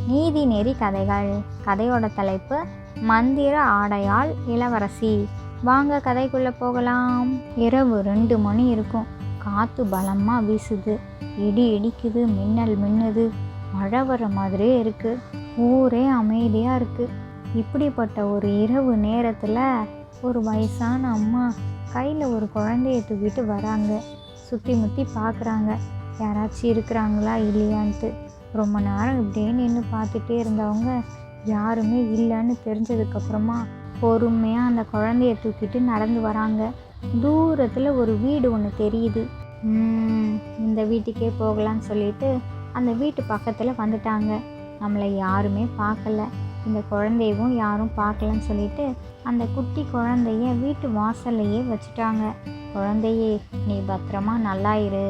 நீதி நெறி கதைகள். கதையோட தலைப்பு மந்திர ஆடையால் இளவரசி. வாங்க கதைக்குள்ளே போகலாம். இரவு 2 மணி இருக்கும். காற்று பலமாக வீசுது, இடி இடிக்குது, மின்னல் மின்னுது, மழை வர மாதிரியே இருக்குது. ஊரே அமைதியாக இருக்குது. இப்படிப்பட்ட ஒரு இரவு நேரத்தில் ஒரு வயசான அம்மா கையில் ஒரு குழந்தைய தூக்கிட்டு வராங்க. சுற்றி முற்றி பார்க்குறாங்க, யாராச்சும் இருக்கிறாங்களா இல்லையான்ட்டு. ரொம்ப நேரம் இப்படியே நின்று பார்த்துட்டே இருந்தவங்க யாருமே இல்லைன்னு தெரிஞ்சதுக்கப்புறமா பொறுமையாக அந்த குழந்தைய தூக்கிட்டு நடந்து வராங்க. தூரத்தில் ஒரு வீடு ஒன்று தெரியுது. இந்த வீட்டுக்கே போகலான்னு சொல்லிட்டு அந்த வீட்டு பக்கத்தில் வந்துட்டாங்க. நம்மளை யாருமே பார்க்கல, இந்த குழந்தையவும் யாரும் பார்க்கலன்னு சொல்லிட்டு அந்த குட்டி குழந்தைய வீட்டு வாசல்லையே வச்சுட்டாங்க. குழந்தையே, நீ பத்திரமா நல்லா இரு,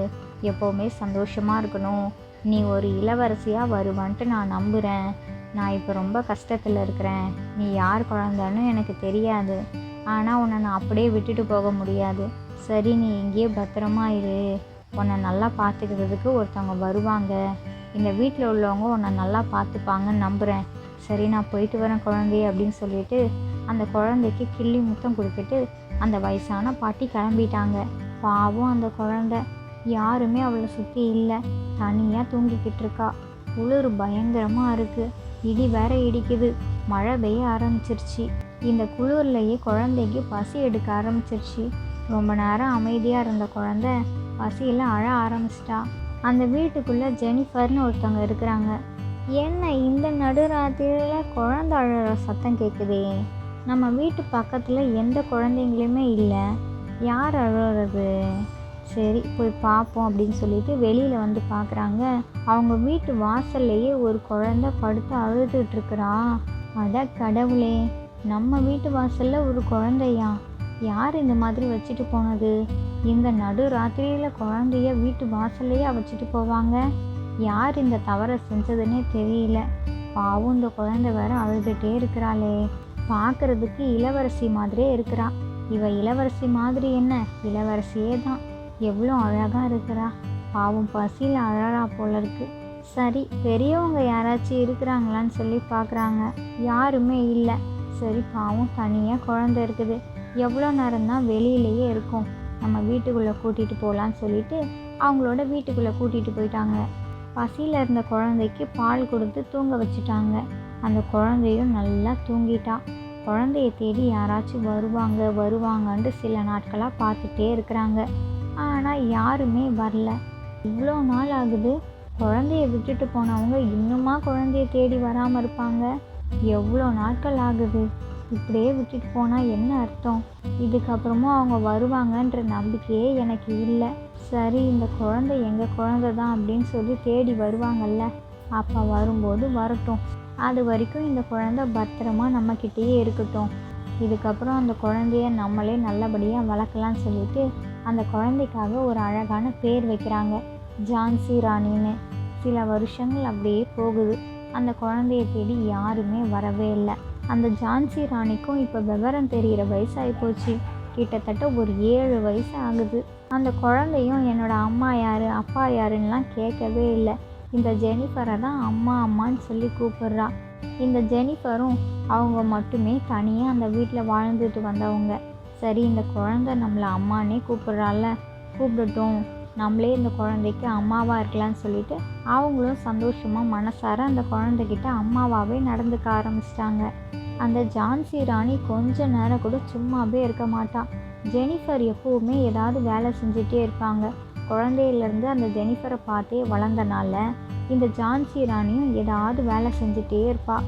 எப்போவுமே சந்தோஷமாக இருக்கணும், நீ ஒரு இளவரசியாக வருவான்ட்டு நான் நம்புகிறேன். நான் இப்போ ரொம்ப கஷ்டத்தில் இருக்கிறேன், நீ யார் குழந்தைன்னு எனக்கு தெரியாது, ஆனால் உன்னை நான் அப்படியே விட்டுட்டு போக முடியாது. சரி, நீ இங்கேயே பத்திரமா இரு, உன்னை நல்லா பார்த்துக்கிறதுக்கு ஒருத்தவங்க வருவாங்க, இந்த வீட்டில் உள்ளவங்க உன்னை நல்லா பார்த்துப்பாங்கன்னு நம்புகிறேன். சரி, நான் போயிட்டு வரேன் குழந்தைய அப்படின்னு சொல்லிட்டு அந்த குழந்தைக்கு கிள்ளி முத்தம் கொடுத்துட்டு அந்த வயசான பாட்டி கிளம்பிட்டாங்க. பாவம் அந்த குழந்தை, யாருமே அவளை சுற்றி இல்லை, தனியாக தூங்கிக்கிட்டு இருக்கா. குளிர் பயங்கரமாக இருக்குது, இடி வேற இடிக்குது, மழை பெய்ய ஆரம்பிச்சிருச்சு. இந்த குளிர்லையே குழந்தைக்கு பசி எடுக்க ஆரம்பிச்சிருச்சு. ரொம்ப நேரம் அமைதியாக இருந்த குழந்தை பசியில் அழ ஆரம்பிச்சிட்டா. அந்த வீட்டுக்குள்ளே ஜெனிஃபர்னு ஒருத்தவங்க இருக்கிறாங்க. என்ன இந்த நடுராத்திரியில் குழந்தை அழற சத்தம் கேட்குதே, நம்ம வீட்டு பக்கத்தில் எந்த குழந்தைங்களுமே இல்லை, யார் அழுறது? சரி, போய் பார்ப்போம் அப்படின்னு சொல்லிட்டு வெளியில் வந்து பார்க்குறாங்க. அவங்க வீட்டு வாசல்லையே ஒரு குழந்தை படுத்து அழுதுட்டுருக்குறா. அட கடவுளே, நம்ம வீட்டு வாசலில் ஒரு குழந்தையா? யார் இந்த மாதிரி வச்சுட்டு போனது? இந்த நடு ராத்திரியில் குழந்தைய வீட்டு வாசல்லையே வச்சுட்டு போவாங்க? யார் இந்த தவறை செஞ்சதுன்னே தெரியல. பாவம், இந்த குழந்தை வேற அழுதுகிட்டே இருக்கிறாளே. பார்க்குறதுக்கு இளவரசி மாதிரியே இருக்கிறா. இவ இளவரசி மாதிரி என்ன, இளவரசியே தான். எவ்வளோ அழகாக இருக்கிறா. பாவம், பசியில் அழறா போல இருக்கு. சரி, பெரியவங்க யாராச்சும் இருக்கிறாங்களான்னு சொல்லி பார்க்குறாங்க. யாருமே இல்லை. சரி, பாவம், தனியாக குழந்தை இருக்குது, எவ்வளோ நேரம்தான் வெளியிலேயே இருக்கும், நம்ம வீட்டுக்குள்ளே கூட்டிகிட்டு போகலான்னு சொல்லிட்டு அவங்களோட வீட்டுக்குள்ளே கூட்டிகிட்டு போயிட்டாங்க. பசியில் இருந்த குழந்தைக்கு பால் கொடுத்து தூங்க வச்சுட்டாங்க. அந்த குழந்தையும் நல்லா தூங்கிட்டா. குழந்தைய தேடி யாராச்சும் வருவாங்கன்ட்டு சில நாட்களாக பார்த்துட்டே இருக்கிறாங்க. ஆனால் யாருமே வரல. இவ்வளோ நாள் ஆகுது, குழந்தைய விட்டுட்டு போனவங்க இன்னுமா குழந்தைய தேடி வராமல் இருப்பாங்க? எவ்வளோ நாட்கள் ஆகுது. இப்படியே விட்டுட்டு போனால் என்ன அர்த்தம்? இதுக்கப்புறமும் அவங்க வருவாங்கன்ற நம்பிக்கையே எனக்கு இல்லை. சரி, இந்த குழந்தை எங்கள் குழந்தை தான் அப்படின்னு சொல்லி தேடி வருவாங்கல்ல, அப்போ வரும்போது வரட்டும். அது வரைக்கும் இந்த குழந்தை பத்திரமா நம்மக்கிட்டேயே இருக்கட்டும். இதுக்கப்புறம் அந்த குழந்தைய நம்மளே நல்லபடியாக வளர்க்கலான்னு சொல்லிட்டு அந்த குழந்தைக்காக ஒரு அழகான பேர் வைக்கிறாங்க, ஜான்சி ராணின்னு. சில வருஷங்கள் அப்படியே போகுது. அந்த குழந்தைய தேடி யாருமே வரவே இல்லை. அந்த ஜான்சி ராணிக்கும் இப்போ விவரம் தெரிகிற வயசாகி போச்சு. கிட்டத்தட்ட ஒரு 7 வயசு ஆகுது. அந்த குழந்தையும் என்னோட அம்மா யார், அப்பா யாருன்னெலாம் கேட்கவே இல்லை. இந்த ஜெனிஃபரை தான் அம்மா அம்மான்னு சொல்லி கூப்பிட்றா. இந்த ஜெனிஃபரும் அவங்க மட்டுமே தனியாக அந்த வீட்டில் வாழ்ந்துட்டு வந்தவங்க. சரி, இந்த குழந்தை நம்மளை அம்மானே கூப்பிட்றால, கூப்பிடட்டும், நம்மளே இந்த குழந்தைக்கு அம்மாவாக இருக்கலான்னு சொல்லிட்டு அவங்களும் சந்தோஷமாக மனசார அந்த குழந்தைகிட்ட அம்மாவாகவே நடந்துக்க ஆரம்பிச்சிட்டாங்க. அந்த ஜான்சி ராணி கொஞ்ச நேரம் கூட சும்மாவே இருக்க மாட்டான். ஜெனிஃபர் எப்போவுமே ஏதாவது வேலை செஞ்சுட்டே இருப்பாங்க. குழந்தையிலேருந்து அந்த ஜெனிஃபரை பார்த்தே வளர்ந்தனால இந்த ஜான்சி ராணியும் ஏதாவது வேலை செஞ்சுட்டே இருப்பாள்.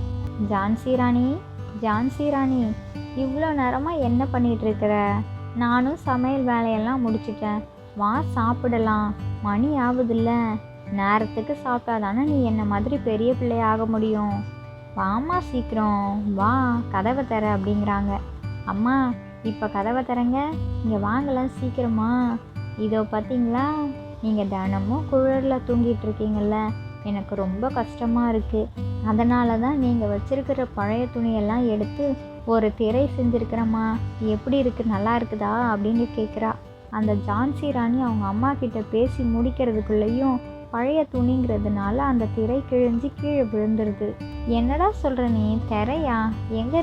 ஜான்சி ராணி, இவ்வளோ நேரமாக என்ன பண்ணிகிட்ருக்கிற? நானும் சமையல் வேலையெல்லாம் முடிச்சிட்டேன், வா சாப்பிடலாம், மணி ஆகுதில்ல, நேரத்துக்கு சாப்பிட்டா தானே நீ என்ன மாதிரி பெரிய பிள்ளையாக முடியும், வாம்மா சீக்கிரம் வா, கதவை தர அப்படிங்கிறாங்க. அம்மா, இப்போ கதவை தரங்க, இங்கே வாங்கலாம் சீக்கிரமா. இதோ பார்த்தீங்களா, நீங்கள் தினமும் குளிரில் தூங்கிட்டு இருக்கீங்கள்ல, எனக்கு ரொம்ப கஷ்டமாக இருக்குது, அதனால தான் நீங்கள் வச்சுருக்கிற பழைய துணியெல்லாம் எடுத்து ஒரு திரை செஞ்சுருக்கிறேம்மா, எப்படி இருக்குது, நல்லா இருக்குதா அப்படின்னு கேட்குறா. அந்த ஜான்சி ராணி அவங்க அம்மா கிட்ட பேசி முடிக்கிறதுக்குள்ளேயும் பழைய துணிங்கிறதுனால அந்த திரை கிழிஞ்சு கீழே விழுந்துருது. என்னடா சொல்கிற நீ? திரையா? எங்கே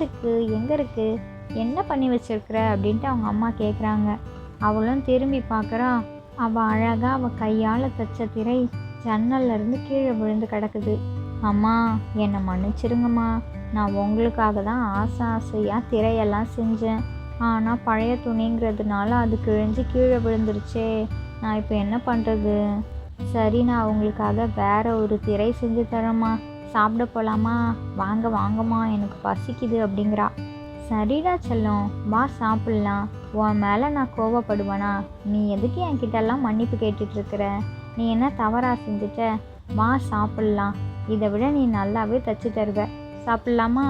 இருக்குது என்ன பண்ணி வச்சிருக்கிற அப்படின்ட்டு அவங்க அம்மா கேட்குறாங்க. அவளும் திரும்பி பார்க்குறா. அவள் அழகாக அவள் கையால் தைச்ச திரை ஜன்னல்லேருந்து கீழே விழுந்து கிடக்குது. அம்மா, என்னை மன்னிச்சிருங்கம்மா. நான் உங்களுக்காக தான் ஆசையாக திரையெல்லாம் செஞ்சேன். ஆனால் பழைய துணிங்கிறதுனால அது கிழிஞ்சு கீழே விழுந்துருச்சே. நான் இப்போ என்ன பண்ணுறது? சரி, நான் உங்களுக்காக வேறு ஒரு திரை செஞ்சு தரேம்மா. சாப்பிட போகலாமா? வாங்கம்மா, எனக்கு பசிக்குது அப்படிங்கிறா. சரிடா செல்லம், வா சாப்பிட்லாம். உன் மேலே நான் கோவப்படுவேனா? நீ எதுக்கு என்கிட்டலாம் மன்னிப்பு கேட்டுட்ருக்கிற? நீ என்ன தவறாக செஞ்சுட்ட? வா சாப்பிட்லாம். இதை விட நீ நல்லாவே தச்சு தருவ. சாப்பிட்லாமா?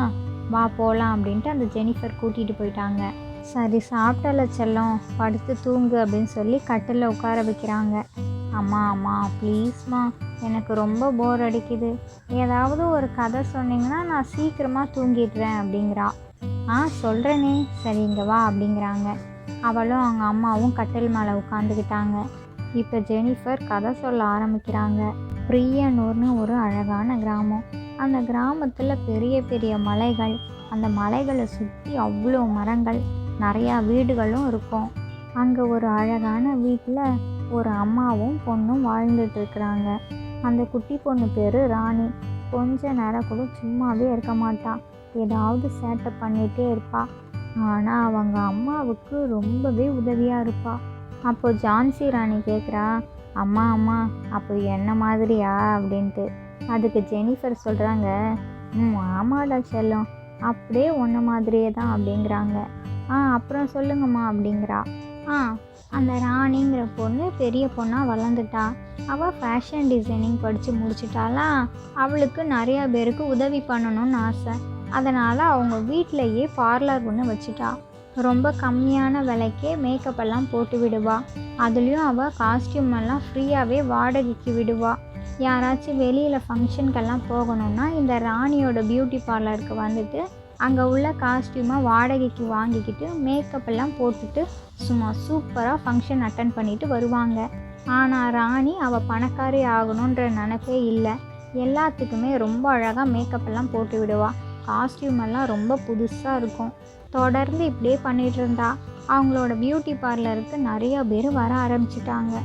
வா போகலாம் அப்படின்ட்டு அந்த ஜெனிஃபர் கூட்டிகிட்டு போயிட்டாங்க. சரி, சாப்பிட்டல செல்லம், படுத்து தூங்கு அப்படின்னு சொல்லி கட்டிலில் உட்கார வைக்கிறாங்க. அம்மா ப்ளீஸ்மா, எனக்கு ரொம்ப போர் அடிக்குது. ஏதாவது ஒரு கதை சொன்னீங்கன்னா நான் சீக்கிரமாக தூங்கிடுறேன் அப்படிங்கிறா. சொல்கிறேனே, சரி இங்கே வா அப்படிங்கிறாங்க. அவளும் அவங்க அம்மாவும் கட்டில் மேலே உட்காந்துக்கிட்டாங்க. இப்போ ஜெனிஃபர் கதை சொல்ல ஆரம்பிக்கிறாங்க. பிரியனூர்னு ஒரு அழகான கிராமம். அந்த கிராமத்தில் பெரிய பெரிய மலைகள், அந்த மலைகளை சுற்றி அவ்வளோ மரங்கள், நிறையா வீடுகளும் இருக்கும். அங்கே ஒரு அழகான வீட்டில் ஒரு அம்மாவும் பொண்ணும் வாழ்ந்துட்டுருக்குறாங்க. அந்த குட்டி பொண்ணு பேர் ராணி. கொஞ்ச நேரம் கூட சும்மாவே இருக்க மாட்டான். ஏதாவது சேட்டை பண்ணிகிட்டே இருப்பா. ஆனால் அவங்க அம்மாவுக்கு ரொம்பவே உதவியாக இருப்பா. அப்போ ஜான்சி ராணி கேட்குறா, அம்மா அப்போ என்ன மாதிரியா அப்படின்ட்டு. அதுக்கு ஜெனிஃபர் சொல்கிறாங்க, ஆமாடா செல்லம், அப்படியே உன்ன மாதிரியே தான் அப்படிங்கிறாங்க. அப்புறம் சொல்லுங்கம்மா அப்படிங்கிறா. அந்த ராணிங்கிற பொண்ணு பெரிய பொண்ணாக வளர்ந்துட்டா. அவள் ஃபேஷன் டிசைனிங் படித்து முடிச்சிட்டாளா. அவளுக்கு நிறையா பேருக்கு உதவி பண்ணணும்னு ஆசை. அதனால் அவங்க வீட்டிலையே பார்லர் ஒன்று வச்சுட்டா. ரொம்ப கம்மியான விலைக்கே மேக்கப் எல்லாம் போட்டு விடுவா. அதுலேயும் அவள் காஸ்டியூம் எல்லாம் ஃப்ரீயாகவே வாடகைக்கு விடுவா. யாராச்சும் வெளியில் ஃபங்க்ஷனுக்கெல்லாம் போகணுன்னா இந்த ராணியோட பியூட்டி பார்லருக்கு வந்துட்டு அங்கே உள்ள காஸ்டியூமை வாடகைக்கு வாங்கிக்கிட்டு மேக்கப் எல்லாம் போட்டுட்டு சும்மா சூப்பராக ஃபங்க்ஷன் அட்டன் பண்ணிட்டு வருவாங்க. ஆனால் ராணி அவள் பணக்காரி ஆகணுன்ற நினைப்பே இல்லை. எல்லாத்துக்குமே ரொம்ப அழகாக மேக்கப் எல்லாம் போட்டு விடுவா. காஸ்டியூம் எல்லாம் ரொம்ப புதுசாக இருக்கும். தொடர்ந்து இப்படியே பண்ணிகிட்டு இருந்தா. அவங்களோட பியூட்டி பார்லருக்கு நிறைய பேர் வர ஆரம்பிச்சிட்டாங்க.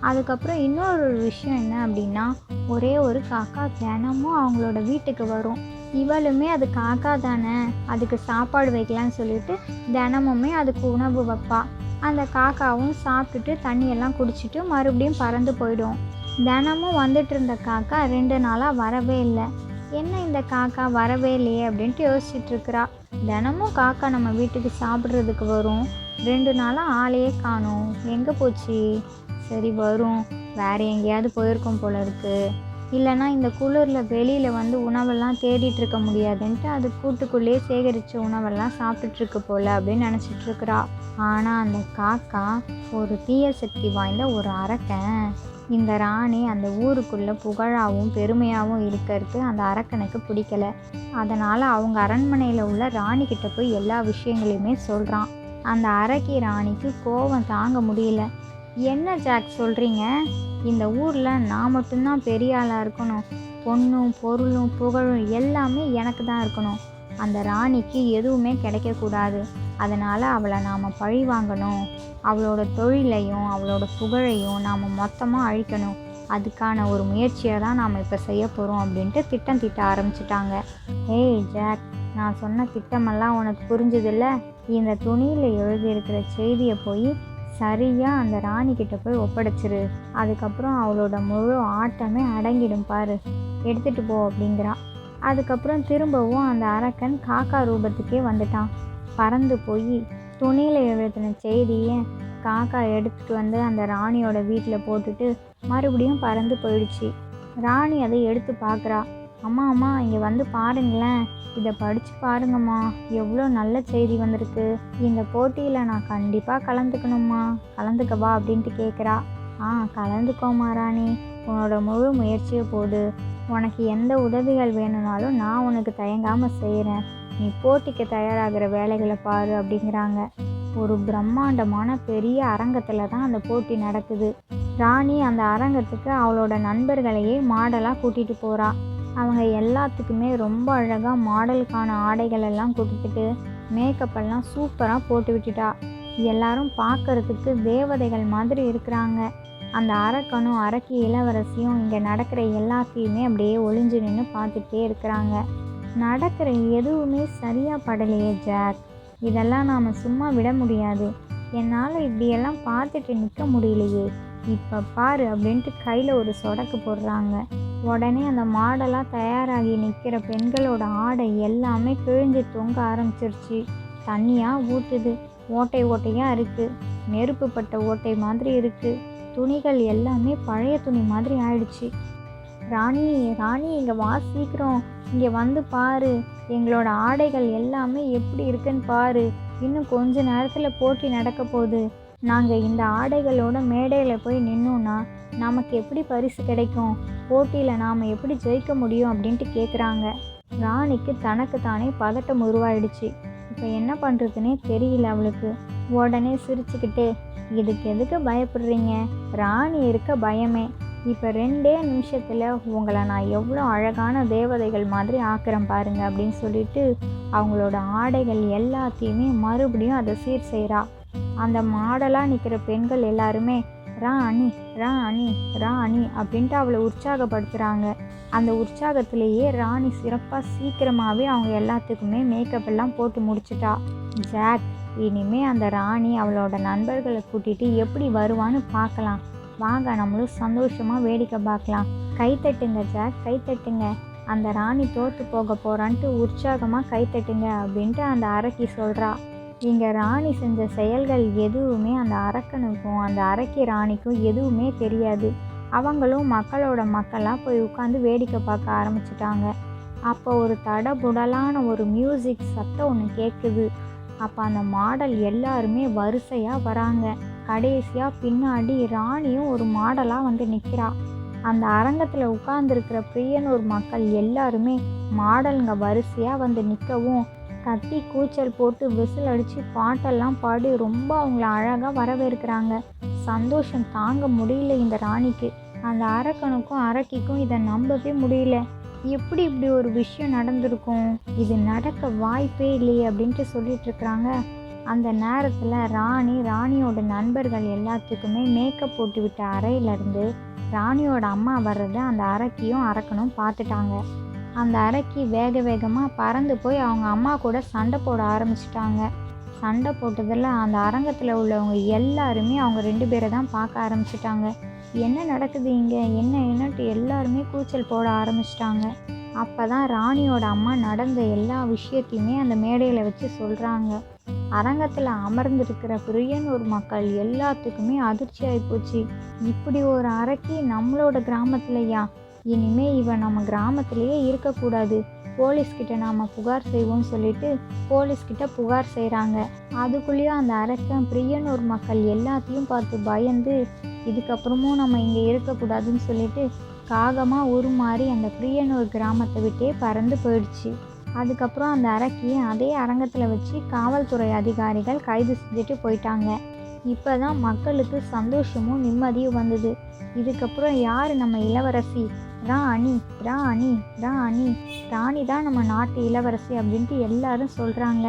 அதுக்கப்புறம் இன்னொரு விஷயம் என்ன அப்படின்னா, ஒரே ஒரு காக்கா தினமும் அவங்களோட வீட்டுக்கு வரும். இவளுமே அது காக்கா தானே, அதுக்கு சாப்பாடு வைக்கலான்னு சொல்லிட்டு தினமுமே அதுக்கு உணவு வைப்பா. அந்த காக்காவும் சாப்பிட்டுட்டு தண்ணியெல்லாம் குடிச்சிட்டு மறுபடியும் பறந்து போயிடும். தினமும் வந்துட்டு இருந்த காக்கா 2 நாளாக வரவே இல்லை. என்ன இந்த காக்கா வரவே இல்லையே அப்படின்ட்டு யோசிச்சுட்ருக்குறா. தினமும் காக்கா நம்ம வீட்டுக்கு சாப்பிட்றதுக்கு வரும், 2 நாளாக ஆளையே காணோம், எங்கே போச்சு? சரி வரும், வேறு எங்கேயாவது போயிருக்கோம் போல இருக்குது. இல்லைனா இந்த குளிரில் வெளியில் வந்து உணவெல்லாம் தேடிட்டு இருக்க முடியாதுன்ட்டு அது கூட்டுக்குள்ளேயே சேகரித்த உணவெல்லாம் சாப்பிட்டுட்ருக்கு போல் அப்படின்னு நினச்சிட்ருக்குறா. ஆனால் அந்த காக்கா ஒரு தீய சக்தி வாய்ந்த ஒரு அரக்கன். இந்த ராணி அந்த ஊருக்குள்ளே புகழாகவும் பெருமையாகவும் இருக்கிறது அந்த அரக்கனுக்கு பிடிக்கலை. அதனால் அவங்க அரண்மனையில் உள்ள ராணிக்கிட்ட போய் எல்லா விஷயங்களையுமே சொல்கிறான். அந்த அரக்கி ராணிக்கு கோபம் தாங்க முடியல. என்ன ஜாக் சொல்கிறீங்க? இந்த ஊரில் நான் மட்டும்தான் பெரிய ஆளாக இருக்கணும், பொண்ணும் பொருளும் புகழும் எல்லாமே எனக்கு தான் இருக்கணும். அந்த ராணிக்கு எதுவுமே கிடைக்கக்கூடாது. அதனால் அவளை நாம் பழி வாங்கணும். அவளோட தொழிலையும் அவளோட புகழையும் நாம் மொத்தமாக அழிக்கணும். அதுக்கான ஒரு முயற்சியை தான் நாம் இப்போ செய்ய போகிறோம் அப்படின்ட்டு திட்டம் தீட்ட ஆரம்பிச்சிட்டாங்க. ஏய் ஜாக், நான் சொன்ன திட்டமெல்லாம் உனக்கு புரிஞ்சதில்ல? இந்த துணியில் எழுதியிருக்கிற செய்தியை போய் சரியாக அந்த ராணிக்கிட்ட போய் ஒப்படைச்சிரு. அதுக்கப்புறம் அவளோட முழு ஆட்டமே அடங்கிடும் பாரு, எடுத்துகிட்டு போ அப்படிங்கிறா. அதுக்கப்புறம் திரும்பவும் அந்த அரக்கன் காக்கா ரூபத்துக்கே வந்துட்டான். பறந்து போய் துணியில் எழுதின செய்தியை காக்கா எடுத்துகிட்டு வந்து அந்த ராணியோட வீட்டில் போட்டுட்டு மறுபடியும் பறந்து போயிடுச்சு. ராணி அதை எடுத்து பார்க்குறா. அம்மா இங்கே வந்து பாருங்களேன், இதை படித்து பாருங்கம்மா, எவ்வளோ நல்ல செய்தி வந்திருக்கு. இந்த போட்டியில் நான் கண்டிப்பாக கலந்துக்கணும்மா, கலந்துக்கவா அப்படின்ட்டு கேட்குறா. கலந்துக்கோமா ராணி, உன்னோட முழு முயற்சியை போடு. உனக்கு எந்த உதவிகள் வேணும்னாலும் நான் உனக்கு தயங்காமல் செய்கிறேன். நீ போட்டிக்கு தயாராகிற வேலைகளை பாரு அப்படிங்கிறாங்க. ஒரு பிரம்மாண்டமான பெரிய அரங்கத்தில் தான் அந்த போட்டி நடக்குது. ராணி அந்த அரங்கத்துக்கு அவளோட நண்பர்களையே மாடலாக கூட்டிகிட்டு போகிறா. அவங்க எல்லாத்துக்குமே ரொம்ப அழகாக மாடலுக்கான ஆடைகள் எல்லாம் கொடுத்துட்டு மேக்கப்பெல்லாம் சூப்பராக போட்டு விட்டுட்டா. எல்லாரும் பார்க்கறதுக்கு தேவதைகள் மாதிரி இருக்கிறாங்க. அந்த அரக்கனும் அரக்கி இளவரசியும் இங்கே நடக்கிற எல்லாத்தையுமே அப்படியே ஒளிஞ்சு நின்று பார்த்துட்டே இருக்கிறாங்க. நடக்கிற எதுவுமே சரியாக படலையே ஜாக், இதெல்லாம் நாம் சும்மா விட முடியாது. என்னால் இப்படியெல்லாம் பார்த்துட்டு நிற்க முடியலையே, இப்போ பாரு அப்படின்ட்டு கையில் ஒரு சொடக்கு போடுறாங்க. உடனே அந்த மாடலாக தயாராகி நிற்கிற பெண்களோட ஆடை எல்லாமே கிழிஞ்சு தொங்க ஆரம்பிச்சிருச்சு. தண்ணியாக ஊற்றுது, ஓட்டை ஓட்டையாக இருக்குது, நெருப்பு பட்ட ஓட்டை மாதிரி இருக்குது. துணிகள் எல்லாமே பழைய துணி மாதிரி ஆயிடுச்சு. ராணி ராணி இங்கே வா, சீக்கிரம் இங்கே வந்து பாரு, எங்களோட ஆடைகள் எல்லாமே எப்படி இருக்குன்னு பாரு. இன்னும் கொஞ்ச நேரத்தில் போட்டி நடக்க போகுது. நாங்கள் இந்த ஆடைகளோட மேடையில் போய் நின்னோன்னா நமக்கு எப்படி பரிசு கிடைக்கும், போட்டியில் நாம் எப்படி ஜெயிக்க முடியும் அப்படின்ட்டு கேட்குறாங்க. ராணிக்கு தனக்கு தானே பதட்டம் உருவாயிடுச்சு. இப்போ என்ன பண்ணுறதுனே தெரியல அவளுக்கு. உடனே சிரிச்சுக்கிட்டு, இதுக்கு எதுக்கு பயப்படுறீங்க, ராணி இருக்க பயமே. இப்போ 2 நிமிஷத்தில் உங்களை நான் எவ்வளோ அழகான தேவதைகள் மாதிரி ஆக்குறேன் பாருங்க அப்படின்னு சொல்லிட்டு அவங்களோட ஆடைகள் எல்லாத்தையுமே மறுபடியும் அதை சீர் செய்கிறா. அந்த மாடலாக நிற்கிற பெண்கள் எல்லாருமே ராணி ராணி ராணி அப்படின்ட்டு அவளை உற்சாகப்படுத்துகிறாங்க. அந்த உற்சாகத்திலேயே ராணி சிறப்பாக சீக்கிரமாகவே அவங்க எல்லாத்துக்குமே மேக்கப் எல்லாம் போட்டு முடிச்சிட்டா. ஜாக், இனிமே அந்த ராணி அவளோட நண்பர்களை கூட்டிகிட்டு எப்படி வருவான்னு பார்க்கலாம். வாங்க, நம்மளும் சந்தோஷமாக வேடிக்கை பார்க்கலாம். கைத்தட்டுங்க ஜாக், கைத்தட்டுங்க. அந்த ராணி தோற்று போக போகிறான்ட்டு உற்சாகமாக கைத்தட்டுங்க அப்படின்ட்டு அந்த அரக்கி சொல்கிறா. இங்கே ராணி செஞ்ச செயல்கள் எதுவுமே அந்த அரக்கனுக்கும் அந்த அரக்கி ராணிக்கும் எதுவுமே தெரியாது. அவங்களும் மக்களோட மக்களாக போய் உட்காந்து வேடிக்கை பார்க்க ஆரம்பிச்சிட்டாங்க. அப்போ ஒரு தடபுடலான ஒரு மியூசிக் சத்தம் ஒன்று கேட்குது. அப்போ அந்த மாடல் எல்லாருமே வரிசையாக வராங்க. கடைசியாக பின்னாடி ராணியும் ஒரு மாடலாக வந்து நிற்கிறா. அந்த அரங்கத்தில் உட்கார்ந்துருக்கிற பிரியனூர் மக்கள் எல்லாருமே மாடலுங்க வரிசையாக வந்து நிற்கவும் கத்தி கூச்சல் போட்டு விசில் அடித்து பாட்டெல்லாம் பாடி ரொம்ப அவங்கள அழகாக வரவேற்கிறாங்க. சந்தோஷம் தாங்க முடியல இந்த ராணிக்கு. அந்த அரக்கனுக்கும் அரக்கிக்கும் இதை நம்பவே முடியல. எப்படி இப்படி ஒரு விஷயம் நடந்திருக்கும், இது நடக்க வாய்ப்பே இல்லையே அப்படின்ட்டு சொல்லிட்டு இருக்கிறாங்க. அந்த நேரத்தில் ராணியோட நண்பர்கள் எல்லாத்துக்குமே மேக்கப் போட்டு விட்ட அறையிலேருந்து ராணியோட அம்மா வர்றதை அந்த அரக்கியும் அரக்கனும் பார்த்துட்டாங்க. அந்த அரக்கி வேக வேகமாக பறந்து போய் அவங்க அம்மா கூட சண்டை போட ஆரம்பிச்சிட்டாங்க. சண்டை போட்டதில் அந்த அரங்கத்தில் உள்ளவங்க எல்லாருமே அவங்க 2 பேரை தான் பார்க்க ஆரம்பிச்சிட்டாங்க. என்ன நடக்குது இங்கே, என்னட்டு எல்லாருமே கூச்சல் போட ஆரம்பிச்சிட்டாங்க. அப்போ தான் ராணியோட அம்மா நடந்த எல்லா விஷயத்தையுமே அந்த மேடையில் வச்சு சொல்கிறாங்க. அரங்கத்தில் அமர்ந்திருக்கிற பிரியனூர் மக்கள் எல்லாத்துக்குமே அதிர்ச்சி ஆகிப்போச்சு. இப்படி ஒரு அரக்கி நம்மளோட கிராமத்துலையா, இனிமே இவன் நம்ம கிராமத்திலேயே இருக்கக்கூடாது, போலீஸ்கிட்ட நாம் புகார் செய்வோம்னு சொல்லிட்டு போலீஸ்கிட்ட புகார் செய்கிறாங்க. அதுக்குள்ளேயும் அந்த அரக்கன் பிரியனூர் மக்கள் எல்லாத்தையும் பார்த்து பயந்து இதுக்கப்புறமும் நம்ம இங்கே இருக்கக்கூடாதுன்னு சொல்லிட்டு காகமாக உருமாறி அந்த பிரியனூர் கிராமத்தை விட்டே பறந்து போயிடுச்சு. அதுக்கப்புறம் அந்த அரக்கியை அதே அரங்கத்தில் வச்சு காவல்துறை அதிகாரிகள் கைது செஞ்சுட்டு போயிட்டாங்க. இப்போ தான் மக்களுக்கு சந்தோஷமும் நிம்மதியும் வந்தது. இதுக்கப்புறம் யார் நம்ம இளவரசி, ராணி ராணி ராணி ராணி தான் நம்ம நாட்டு இளவரசி அப்படின்ட்டு எல்லாரும் சொல்கிறாங்க.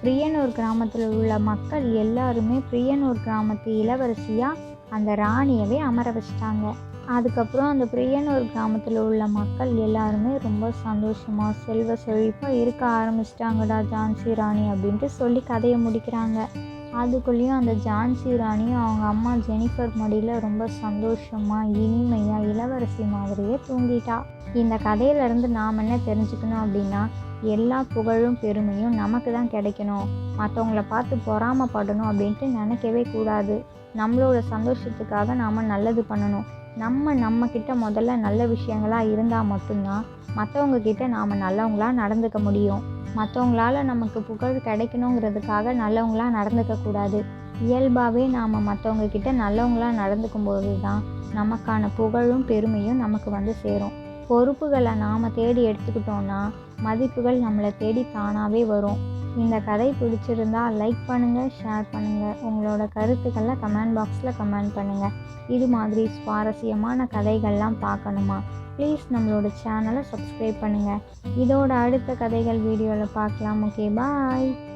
பிரியனூர் கிராமத்தில் உள்ள மக்கள் எல்லாருமே பிரியனூர் கிராமத்து இளவரசியாக அந்த ராணியவே அமர வச்சிட்டாங்க. அதுக்கப்புறம் அந்த பிரியனூர் கிராமத்தில் உள்ள மக்கள் எல்லாருமே ரொம்ப சந்தோஷமாக செல்வ செழிப்பாக இருக்க ஆரம்பிச்சிட்டாங்கடா ஜான்சி ராணி அப்படின்ட்டு சொல்லி கதையை முடிக்கிறாங்க. அதுக்குள்ளேயும் அந்த ஜான்சி ராணியும் அவங்க அம்மா ஜெனிஃபர் மடியில் ரொம்ப சந்தோஷமாக இனிமையாக இளவரசி மாதிரியே தூங்கிட்டா. இந்த கதையிலேருந்து நாம் என்ன தெரிஞ்சுக்கணும் அப்படின்னா, எல்லா புகழும் பெருமையும் நமக்கு தான் கிடைக்கணும், மற்றவங்கள பார்த்து பொறாமப்படணும் அப்படின்ட்டு நினைக்கவே கூடாது. நம்மளோட சந்தோஷத்துக்காக நாம் நல்லது பண்ணணும். நம்மக்கிட்ட முதல்ல நல்ல விஷயங்களாக இருந்தால் மட்டும்தான் மற்றவங்கக்கிட்ட நாம் நல்லவங்களாக நடந்துக்க முடியும். மற்றவங்களால நமக்கு புகழ் கிடைக்கணுங்கிறதுக்காக நல்லவங்களாக நடந்துக்கக்கூடாது. இயல்பாகவே நாம் மற்றவங்கக்கிட்ட நல்லவங்களாக நடந்துக்கும் போது தான் நமக்கான புகழும் பெருமையும் நமக்கு வந்து சேரும். பொறுப்புகளை நாம் தேடி எடுத்துக்கிட்டோன்னா மதிப்புகள் நம்மளை தேடி தானாகவே வரும். இந்த கதை பிடிச்சிருந்தா லைக் பண்ணுங்கள், ஷேர் பண்ணுங்கள். உங்களோட கருத்துக்களை கமெண்ட் பாக்ஸில் கமெண்ட் பண்ணுங்கள். இது மாதிரி சுவாரஸ்யமான கதைகள்லாம் பார்க்கணுமா? ப்ளீஸ் நம்மளோட சேனலை சப்ஸ்கிரைப் பண்ணுங்கள். இதோட அடுத்த கதைகள் வீடியோவில் பார்க்கலாம். ஓகே, பாய்.